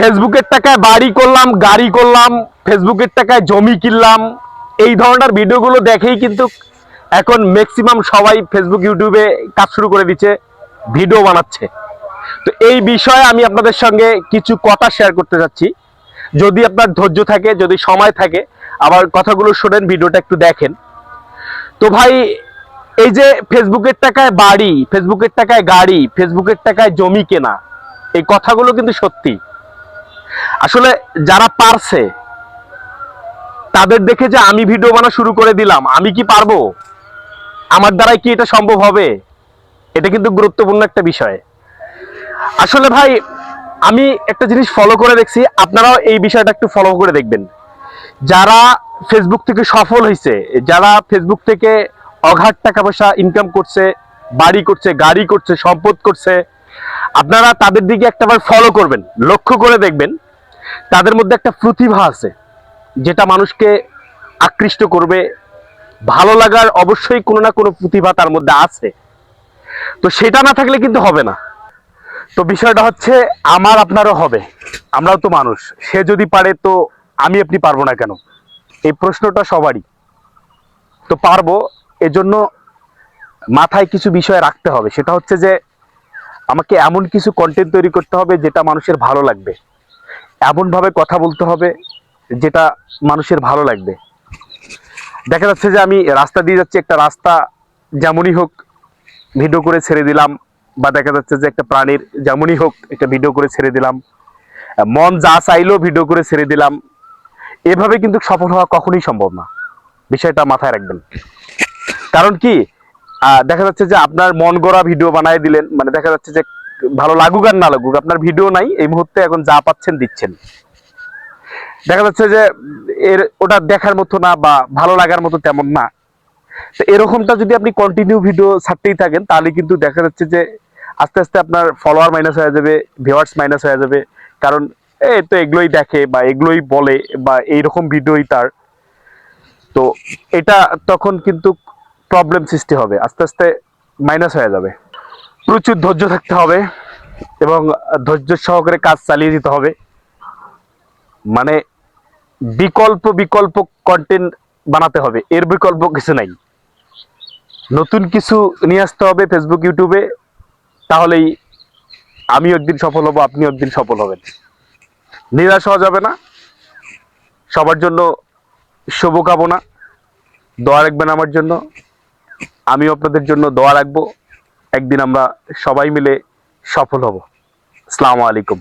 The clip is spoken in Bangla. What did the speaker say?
ফেসবুকের টাকায় বাড়ি করলাম, গাড়ি করলাম, ফেসবুকের টাকায় জমি কিনলাম, এই ধরনের ভিডিওগুলো দেখেই কিন্তু এখন ম্যাক্সিমাম সবাই ফেসবুক ইউটিউবে কাজ শুরু করে দিচ্ছে, ভিডিও বানাচ্ছে। তো এই বিষয়ে আমি আপনাদের সঙ্গে কিছু কথা শেয়ার করতে চাচ্ছি। যদি আপনার ধৈর্য থাকে, যদি সময় থাকে, আবার কথাগুলো শোনেন, ভিডিওটা একটু দেখেন। তো ভাই, এই যে ফেসবুকের টাকায় বাড়ি, ফেসবুকের টাকায় গাড়ি, ফেসবুকের টাকায় জমি কেনা, এই কথাগুলো কিন্তু সত্যি। আসলে যারা পারছে তাদের দেখে যে আমি ভিডিও বানা শুরু করে দিলাম, আমি কি পারবো? আমার দ্বারাই কি এটা সম্ভব হবে? এটা কিন্তু গুরুত্বপূর্ণ একটা বিষয়। আসলে ভাই, আমি একটা জিনিস ফলো করে দেখছি, আপনারাও এই বিষয়টা একটু ফলো করে দেখবেন। যারা ফেসবুক থেকে সফল হয়েছে, যারা ফেসবুক থেকে অগাধ টাকা পয়সা ইনকাম করছে, বাড়ি করছে, গাড়ি করছে, সম্পদ করছে, আপনারা তাদের দিকে একটাবার ফলো করবেন, লক্ষ্য করে দেখবেন তাদের মধ্যে একটা প্রতিভা আছে যেটা মানুষকে আকৃষ্ট করবে, ভালো লাগার অবশ্যই কোনো না কোনো প্রতিভা তার মধ্যে আছে। তো সেটা না থাকলে কিন্তু হবে না। তো বিষয়টা হচ্ছে, আমার আপনারও হবে, আমরাও তো মানুষ। সে যদি পারে তো আমি আপনি পারবো না কেন? এই প্রশ্নটা সবারই। তো পারবো, এজন্য মাথায় কিছু বিষয় রাখতে হবে। সেটা হচ্ছে যে আমাকে এমন কিছু কন্টেন্ট তৈরি করতে হবে যেটা মানুষের ভালো লাগবে, এমনভাবে কথা বলতে হবে যেটা মানুষের ভালো লাগবে। দেখা যাচ্ছে যে আমি রাস্তা দিয়ে যাচ্ছি, একটা রাস্তা যেমনই হোক ভিডিও করে ছেড়ে দিলাম, বা দেখা যাচ্ছে যে একটা প্রাণীর যেমনই হোক একটা ভিডিও করে ছেড়ে দিলাম, মন যা চাইলেও ভিডিও করে ছেড়ে দিলাম। এভাবে কিন্তু সফল হওয়া কখনোই সম্ভব না, বিষয়টা মাথায় রাখবেন। কারণ কি, দেখা যাচ্ছে যে আপনার মন গড়া ভিডিও বানায় দিলেন, মানে দেখা যাচ্ছে যে ভালো লাগুক আর না লাগুক, আপনার ভিডিও নাই, এই মুহূর্তে এখন যা পাচ্ছেন দিচ্ছেন। দেখা যাচ্ছে যে ওটা দেখার মতো না বা ভালো লাগার মতো তেমন না। তো এরকমটা যদি আপনি কন্টিনিউ ভিডিও ছাড়তেই থাকেন, তাহলে কিন্তু দেখা যাচ্ছে যে আস্তে আস্তে আপনার ফলোয়ার মাইনাস হয়ে যাবে, ভিউয়ার্স মাইনাস হয়ে যাবে। কারণ এই তো এগুলোই দেখে বা এগুলোই বলে বা এইরকম ভিডিওই তার। তো এটা তখন কিন্তু প্রবলেম সৃষ্টি হবে, আস্তে আস্তে মাইনাস হয়ে যাবে। প্রচুর ধৈর্য থাকতে হবে এবং ধৈর্য সহকারে কাজ চালিয়ে যেতে হবে। মানে বিকল্প বিকল্প কন্টেন্ট বানাতে হবে, এর বিকল্প কিছু নাই। নতুন কিছু নিয়ে আসতে হবে ফেসবুক ইউটিউবে, তাহলেই আমি একদিন সফল হব, আপনি একদিন সফল হবেন। নিরাশ হওয়া যাবে না। সবার জন্য শুভকামনা, দোয়া রাখবেন আমার জন্য, আমিও আপনাদের জন্য দোয়া রাখবো। একদিন আমরা সবাই মিলে সফল হব। আসসালামু আলাইকুম।